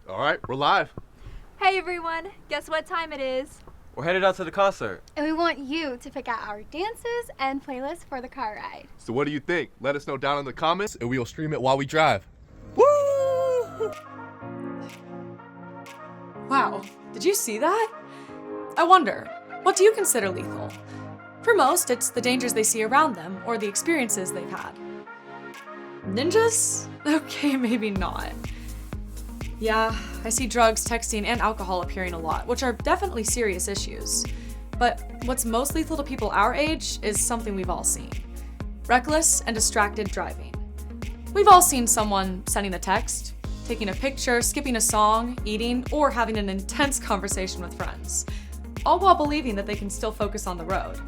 All right, we're live. Hey everyone, guess what time it is? We're headed out to the concert. And we want you to pick out our dances and playlists for the car ride. So what do you think? Let us know down in the comments and we will stream it while we drive. Woo! Wow, did you see that? I wonder, what do you consider lethal? For most, it's the dangers they see around them or the experiences they've had. Ninjas? Okay, maybe not. Yeah, I see drugs, texting, and alcohol appearing a lot, which are definitely serious issues. But what's most lethal to people our age is something we've all seen. Reckless and distracted driving. We've all seen someone sending a text, taking a picture, skipping a song, eating, or having an intense conversation with friends, all while believing that they can still focus on the road.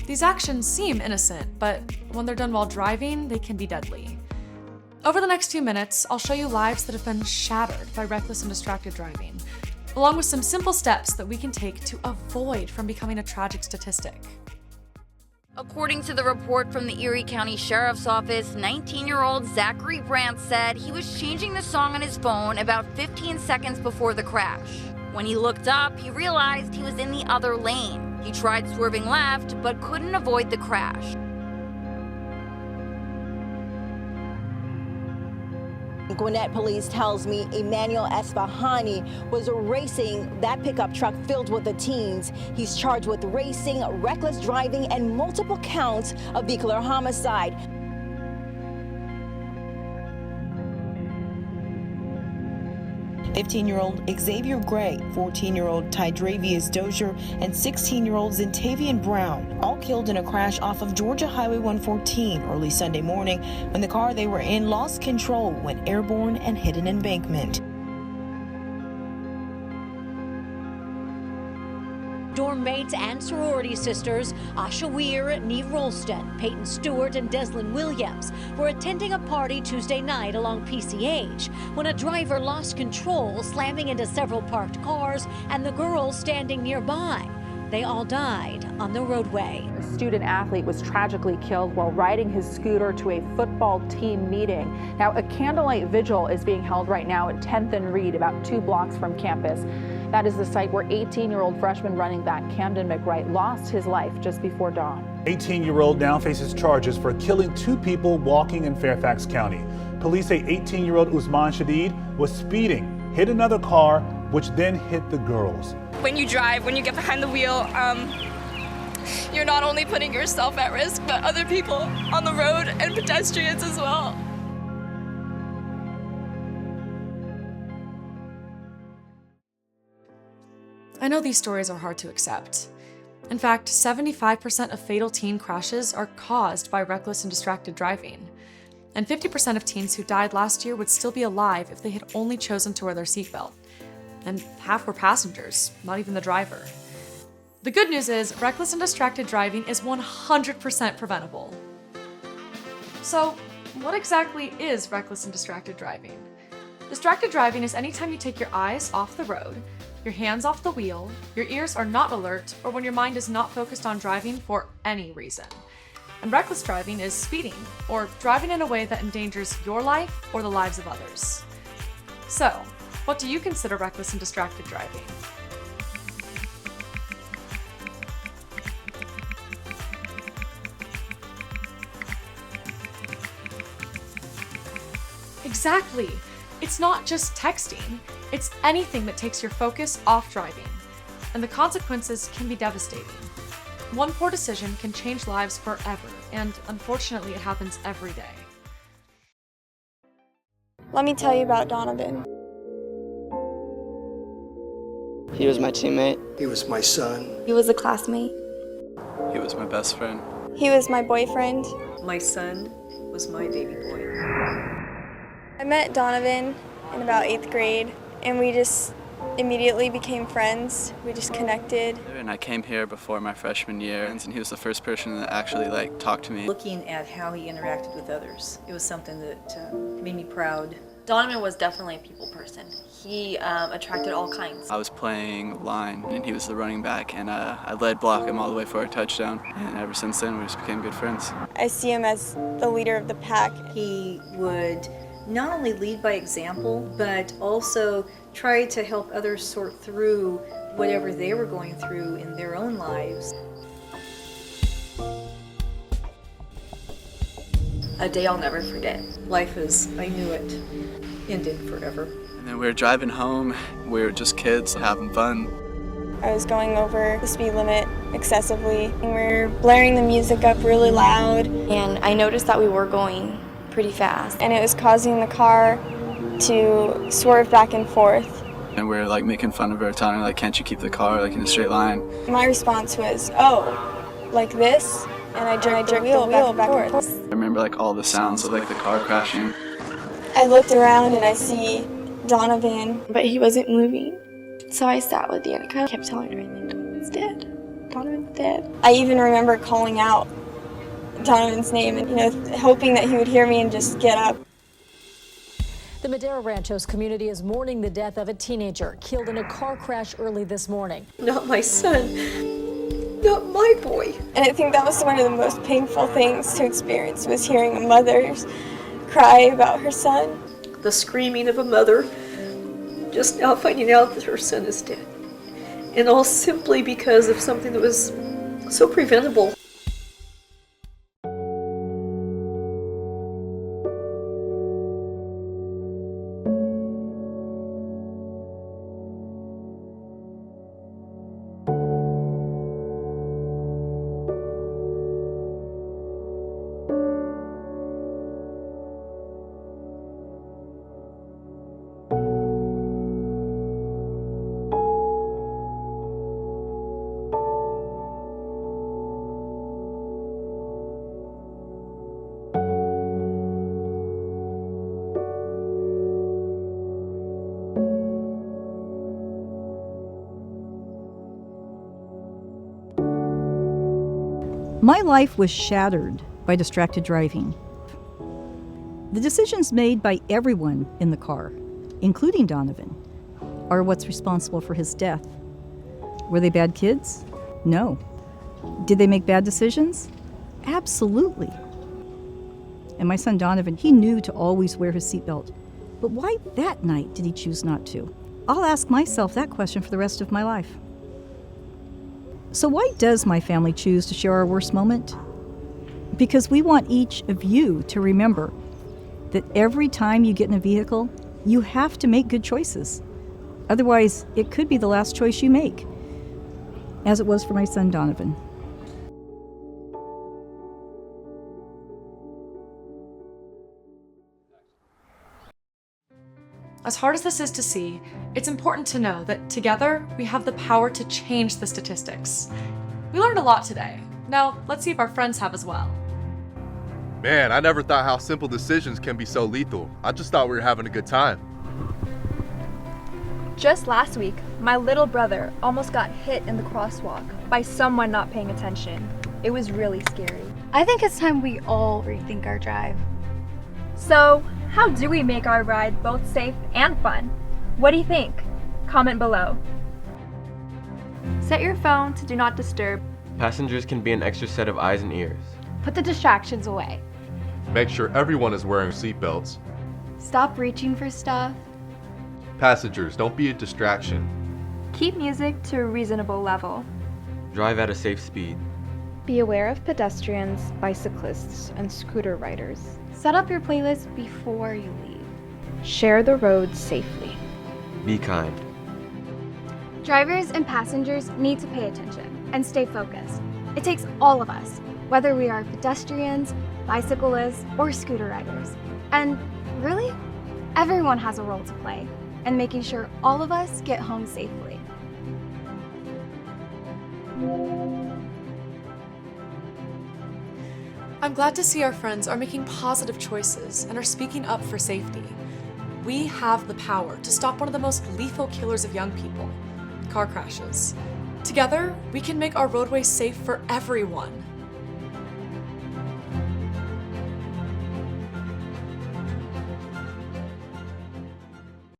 These actions seem innocent, but when they're done while driving, they can be deadly. Over the next few minutes, I'll show you lives that have been shattered by reckless and distracted driving, along with some simple steps that we can take to avoid from becoming a tragic statistic. According to the report from the Erie County Sheriff's Office, 19-year-old Zachary Brandt said he was changing the song on his phone about 15 seconds before the crash. When he looked up, he realized he was in the other lane. He tried swerving left, but couldn't avoid the crash. Gwinnett police tells me Emmanuel Esfahani was racing that pickup truck filled with the teens. He's charged with racing, reckless driving, and multiple counts of vehicular homicide. 15-year-old Xavier Gray, 14-year-old Tydravius Dozier, and 16-year-old Zentavian Brown, all killed in a crash off of Georgia Highway 114 early Sunday morning when the car they were in lost control, went airborne, and hit an embankment. Dorm mates and sorority sisters Asha Weir, Neve Rolston, Peyton Stewart, and Deslyn Williams were attending a party Tuesday night along PCH when a driver lost control, slamming into several parked cars and the girls standing nearby. They all died on the roadway. A student athlete was tragically killed while riding his scooter to a football team meeting. Now, a candlelight vigil is being held right now at 10th and Reed, about 2 blocks from campus. That is the site where 18-year-old freshman running back Camden McWright lost his life just before dawn. 18-year-old now faces charges for killing 2 people walking in Fairfax County. Police say 18-year-old Usman Shadid was speeding, hit another car, which then hit the girls. When you drive, when you get behind the wheel, you're not only putting yourself at risk, but other people on the road and pedestrians as well. I know these stories are hard to accept. In fact, 75% of fatal teen crashes are caused by reckless and distracted driving. And 50% of teens who died last year would still be alive if they had only chosen to wear their seatbelt. And half were passengers, not even the driver. The good news is, reckless and distracted driving is 100% preventable. So, what exactly is reckless and distracted driving? Distracted driving is anytime you take your eyes off the road, your hands off the wheel, your ears are not alert, or when your mind is not focused on driving for any reason. And reckless driving is speeding, or driving in a way that endangers your life or the lives of others. So, what do you consider reckless and distracted driving? Exactly! It's not just texting, it's anything that takes your focus off driving. And the consequences can be devastating. One poor decision can change lives forever, and unfortunately it happens every day. Let me tell you about Donovan. He was my teammate. He was my son. He was a classmate. He was my best friend. He was my boyfriend. My son was my baby boy. I met Donovan in about 8th grade, and we just immediately became friends. We just connected. And I came here before my freshman year, and he was the first person that actually talked to me. Looking at how he interacted with others, it was something that made me proud. Donovan was definitely a people person. He attracted all kinds. I was playing line, and he was the running back, and I led block him all the way for a touchdown. And ever since then, we just became good friends. I see him as the leader of the pack. He would not only lead by example, but also try to help others sort through whatever they were going through in their own lives. A day I'll never forget. Life as I knew it ended forever. And then we were driving home. We were just kids having fun. I was going over the speed limit excessively, and we were blaring the music up really loud. And I noticed that we were going pretty fast. And it was causing the car to swerve back and forth. And we were like making fun of her, telling her like, can't you keep the car like in a straight line? My response was, oh, like this? And I jerked the wheel back and forth. I remember like all the sounds of like the car crashing. I looked around and I see Donovan. But he wasn't moving. So I sat with Danica. I kept telling her, Donovan's dead. Donovan's dead. I even remember calling out Donovan's name and, hoping that he would hear me and just get up. The Madera Ranchos community is mourning the death of a teenager killed in a car crash early this morning. Not my son, not my boy. And I think that was one of the most painful things to experience, was hearing a mother cry about her son. The screaming of a mother just now finding out that her son is dead. And all simply because of something that was so preventable. My life was shattered by distracted driving. The decisions made by everyone in the car, including Donovan, are what's responsible for his death. Were they bad kids? No. Did they make bad decisions? Absolutely. And my son Donovan, he knew to always wear his seatbelt. But why that night did he choose not to? I'll ask myself that question for the rest of my life. So why does my family choose to share our worst moment? Because we want each of you to remember that every time you get in a vehicle, you have to make good choices. Otherwise, it could be the last choice you make, as it was for my son Donovan. As hard as this is to see, it's important to know that together we have the power to change the statistics. We learned a lot today. Now, let's see if our friends have as well. Man, I never thought how simple decisions can be so lethal. I just thought we were having a good time. Just last week, my little brother almost got hit in the crosswalk by someone not paying attention. It was really scary. I think it's time we all rethink our drive. So, how do we make our ride both safe and fun? What do you think? Comment below. Set your phone to do not disturb. Passengers can be an extra set of eyes and ears. Put the distractions away. Make sure everyone is wearing seatbelts. Stop reaching for stuff. Passengers, don't be a distraction. Keep music to a reasonable level. Drive at a safe speed. Be aware of pedestrians, bicyclists, and scooter riders. Set up your playlist before you leave. Share the road safely. Be kind. Drivers and passengers need to pay attention and stay focused. It takes all of us, whether we are pedestrians, bicyclists, or scooter riders. And really, everyone has a role to play in making sure all of us get home safely. I'm glad to see our friends are making positive choices and are speaking up for safety. We have the power to stop one of the most lethal killers of young people, car crashes. Together, we can make our roadways safe for everyone.